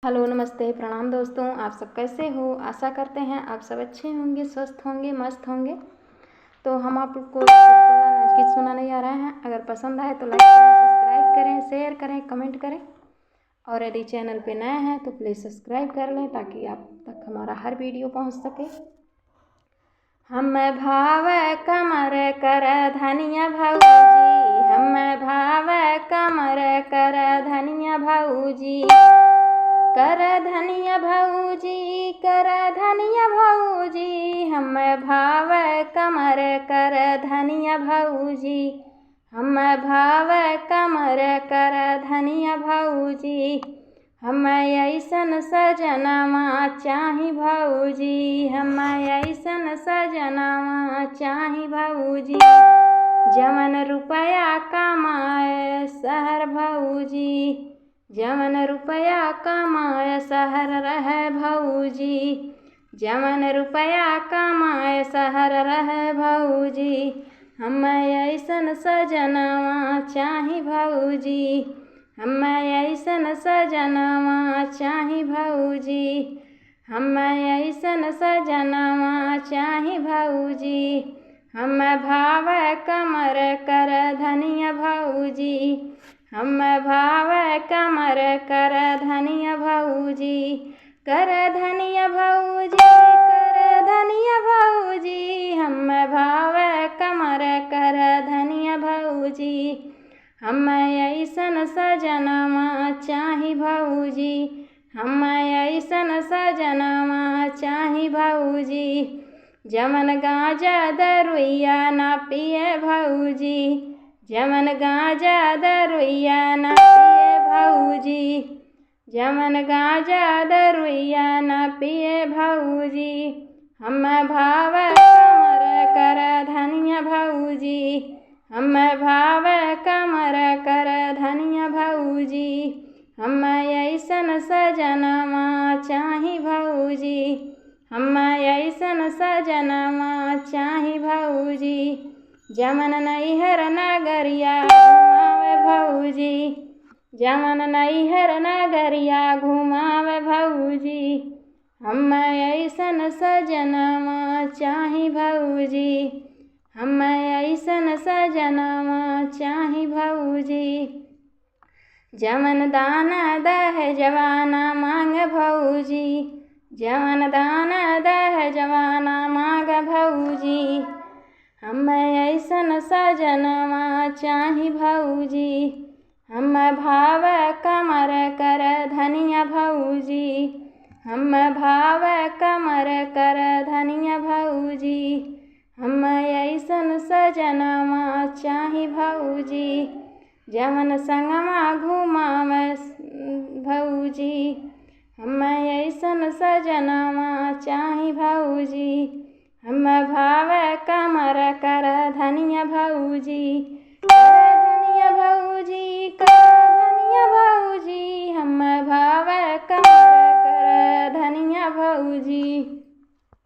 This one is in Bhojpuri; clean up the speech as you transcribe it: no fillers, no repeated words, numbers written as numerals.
हेलो, नमस्ते, प्रणाम दोस्तों। आप सब कैसे हो? आशा करते हैं आप सब अच्छे होंगे, स्वस्थ होंगे, मस्त होंगे। तो हम आप लोग को चुटकुला नाच गीत सुनाने जा रहे हैं। अगर पसंद आए तो लाइक करें, सब्सक्राइब करें, शेयर करें, कमेंट करें। और यदि चैनल पे नए हैं तो प्लीज़ सब्सक्राइब कर लें ताकि आप तक हमारा हर वीडियो पहुंच सके। हम भाव कमर कर धनिया भौजी, हम भाव कमर कर धनिया भौजी, कर धनिया भौजी, कर धनिया भौजी, हम भाव कमर कर धनिया भौजी, हम भाव कमर कर धनिया भौजी, हम ऐसन सजनवा चाही भौजी, हम ऐसन सजनवा चाही भौजी, जवन रुपया कमाए शहर भौजी, जवन रुपया कमाए शहर रहे भौजी, जवन रुपया कमाए शहर रहे भौजी, हम ऐसन सजनवा चाही भौजी, हम ऐसन सजनवा चाही भौजी, हम ऐसन सजनवा चाही भौजी, हम भाव कमर कर धनिया भौजी, हम भाव कमर कर धनिया भौजी, कर धनिया भौजी, कर धनिया भौजी, हम भाव कमर कर धनिया भौजी, हम ऐसन सजनवा चाही भौजी, हम ऐसन सजनवा चाही भौजी, जमन गांजा दरुइया ना पिए भौजी, जमन गांजा दरुइया ना पिए भौजी, जमन गांजा दरुइया ना पिए भौजी, हम भाव कमर कर धनिया भौजी, हम भाव कमर कर धनिया भौजी, हम ऐसन सजनवा चाही भौजी, हम ऐसन सजनवा चाही भौजी, जमन नैहर नगरिया घुमावे भौजी, जमन नैहर नगरिया घुमावे भौजी, हम ऐसन सजनवा चाही भौजी, हम ऐसन सजनवा चाही भौजी, जमन दाना दह जवाना मांग भौजी, जमन दाना दह जवाना मांग भौजी, हम ऐसन सजनवा चाही भौजी, हम भाव कमर कर धनिया भौजी, हम भाव कमर कर धनिया भौजी, हम ऐसन सजनवा चाही भौजी, जमन संगमा घुमावे भौजी, हम ऐसन सजनवा चाही भौजी, हम भाव कमर कर धनिया भौजी।